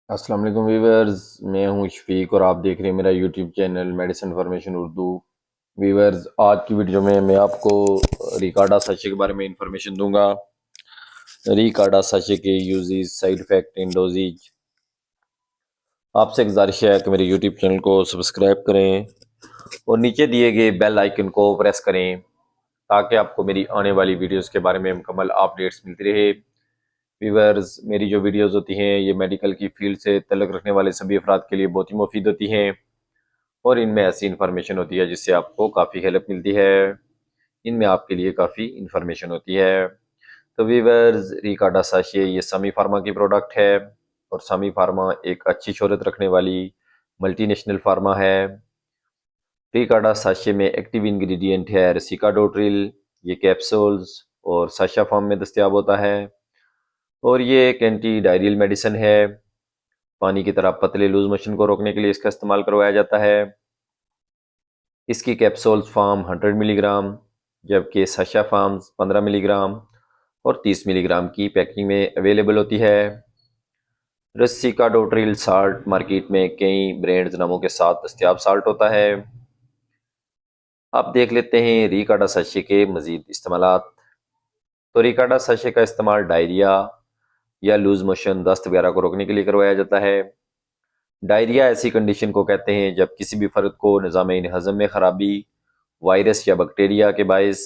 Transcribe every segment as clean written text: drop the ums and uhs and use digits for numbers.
अस्सलाम वालेकुम वीवर्स। मैं हूं शफीक और आप देख रहे हैं मेरा YouTube channel medicine information Urdu. Viewers, आज की वीडियो में मैं आपको रिकार्डा साशे के बारे में इंफॉर्मेशन दूंगा। रिकार्डा साशे के uses, side effect and dosages. आपसे गुजारिश है कि मेरे यूट्यूब चैनल को सब्सक्राइब करें और नीचे दिए गए बेल आइकन को प्रेस करें ताकि आपको मेरी आने वाली वीडियोस के बारे में मुकम्मल अपडेट्स मिलती रहे। व्यूअर्स, मेरी जो वीडियोस होती हैं ये मेडिकल की फील्ड से तल्लुक़ रखने वाले सभी अफराद के लिए बहुत ही मुफीद होती हैं और इनमें ऐसी इन्फॉर्मेशन होती है जिससे आपको काफ़ी हेल्प मिलती है। इनमें आपके लिए काफ़ी इन्फॉर्मेशन होती है। तो व्यूअर्स, रिकार्डा साशे ये समी फार्मा की प्रोडक्ट है और समी फार्मा एक अच्छी शोहरत रखने वाली मल्टीनेशनल फार्मा है। रिकार्डा साशे में एक्टिव इंग्रेडिएंट है रेसिकाडोट्रिल। ये कैप्सूल्स और साशा फॉर्म में दस्तियाब होता है और ये एक एंटी डायरियल मेडिसिन है। पानी की तरह पतले लूज मोशन को रोकने के लिए इसका इस्तेमाल करवाया जाता है। इसकी कैप्सूल्स फार्म 100 मिलीग्राम, जबकि साशा फार्म्स 15 मिलीग्राम और 30 मिलीग्राम की पैकिंग में अवेलेबल होती है। रस्सी का डोट्रिल साल्ट मार्केट में कई ब्रांड्स नामों के साथ दस्तियाब साल्ट होता है। आप देख लेते हैं रिकार्डा साशे के मजीद इस्तेमालात। तो रिकार्डा साशे का इस्तेमाल डायरिया या लूज मोशन, दस्त वगैरह को रोकने के लिए करवाया जाता है। डायरिया ऐसी कंडीशन को कहते हैं जब किसी भी फर्द को निज़ाम हज़म में खराबी, वायरस या बैक्टीरिया के बायस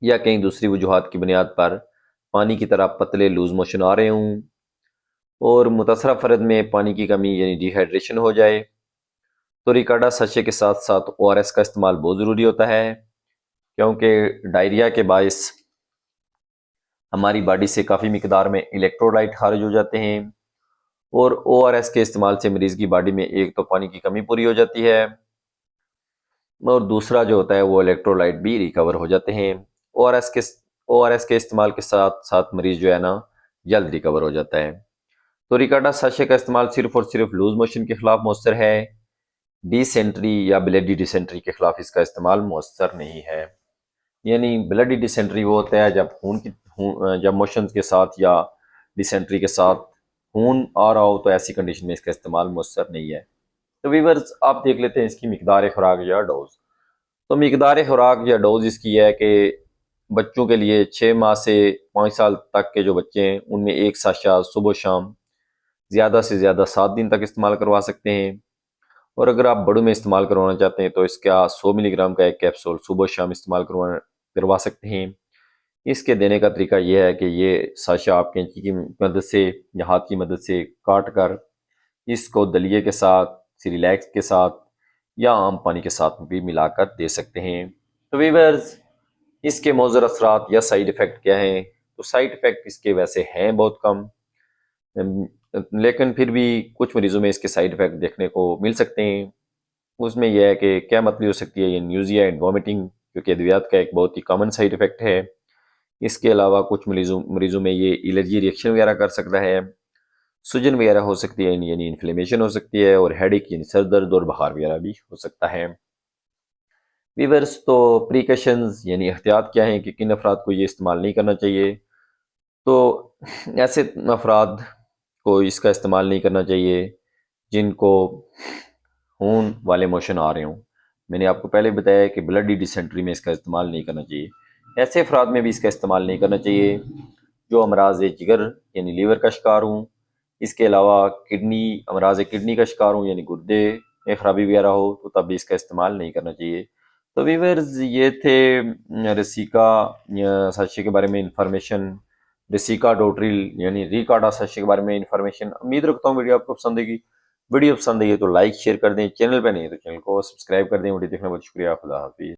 या कई दूसरी वजूहात की बुनियाद पर पानी की तरह पतले लूज मोशन आ रहे हों और मुतासरा फर्द में पानी की कमी यानी डिहाइड्रेशन हो जाए, तो रिकार्डा सचे के साथ साथ ORS का इस्तेमाल बहुत ज़रूरी होता है, क्योंकि डायरिया के बायस हमारी बॉडी से काफ़ी मिकदार में इलेक्ट्रोलाइट खारिज हो जाते हैं और ORS के इस्तेमाल से मरीज़ की बॉडी में एक तो पानी की कमी पूरी हो जाती है और दूसरा जो होता है वो इलेक्ट्रोलाइट भी रिकवर हो जाते हैं। ओ आर एस के इस्तेमाल के साथ साथ मरीज जो है ना जल्द रिकवर हो जाता है। तो रिकार्डा साशे का इस्तेमाल सिर्फ और सिर्फ लूज मोशन के खिलाफ मौसर है। डिसेंट्री या ब्लडी डिसेंट्री के खिलाफ इसका इस्तेमाल मौसर नहीं है। यानी ब्लडी डिसेंट्री वो होता है जब मोशन के साथ या डिसेंट्री के साथ खून आ रहा हो, तो ऐसी कंडीशन में इसका इस्तेमाल मौसर नहीं है। तो वीवर्स, आप देख लेते हैं इसकी मिकदार खुराक या डोज। तो मिकदार खुराक या डोज इसकी है कि बच्चों के लिए 6 माह से 5 साल तक के जो बच्चे हैं उनमें एक साशा सुबह शाम ज़्यादा से ज़्यादा 7 दिन तक इस्तेमाल करवा सकते हैं। और अगर आप बड़ों में इस्तेमाल करवाना चाहते हैं तो इसका 100 मिलीग्राम का एक कैप्सूल सुबह शाम इस्तेमाल करवा सकते हैं। इसके देने का तरीका यह है कि ये साशा आप कैंची की मदद से या हाथ की मदद से काट कर इसको दलिए के साथ, सिरिलैक्स के साथ या आम पानी के साथ भी मिलाकर दे सकते हैं। तो वीवर्स, इसके मौजर असरात या साइड इफ़ेक्ट क्या हैं? तो साइड इफ़ेक्ट इसके वैसे हैं बहुत कम, अम, लेकिन फिर भी कुछ मरीज़ों में इसके साइड इफ़ेक्ट देखने को मिल सकते हैं। उसमें यह है कि क्या मतली हो सकती है ये न्यूज़िया एंड वॉमिटिंग, जो कि अद्वियात का एक बहुत ही कॉमन साइड इफ़ेक्ट है। इसके अलावा कुछ मरीज़ों में ये एलर्जी रिएक्शन वगैरह कर सकता है, सूजन वगैरह हो सकती है यानी इन्फ्लेमेशन हो सकती है और हेडेक यानी सर दर्द और बुखार वगैरह भी हो सकता है। वीवर्स, तो प्रिकॉशंस यानी एहतियात क्या हैं कि किन अफराद को ये इस्तेमाल नहीं करना चाहिए। तो ऐसे अफराद को इसका इस्तेमाल नहीं करना चाहिए जिनको खून वाले मोशन आ रहे हों। मैंने आपको पहले बताया कि ब्लडी डिसेंट्री में इसका इस्तेमाल नहीं करना चाहिए। ऐसे अफराद में भी इसका इस्तेमाल नहीं करना चाहिए जो अमराज जिगर यानी लीवर का शिकार हूँ। इसके अलावा अमराज किडनी का शिकार हूँ यानी गुर्दे में खराबी वगैरह हो, तो तब भी इसका इस्तेमाल नहीं करना चाहिए। तो व्यूअर्स, ये थे रसिका साशे के बारे में इंफॉर्मेशन, रसिका डोट्रिल यानी रिकार्डा साशे के बारे में इंफॉर्मेशन। उम्मीद रखता हूँ वीडियो आपको पसंद आएगी। वीडियो पसंद आई है तो लाइक शेयर कर दें, चैनल पे नहीं है तो चैनल को सब्सक्राइब कर दें। वीडियो देखने का बहुत शुक्रिया। खुदा हाफिज़।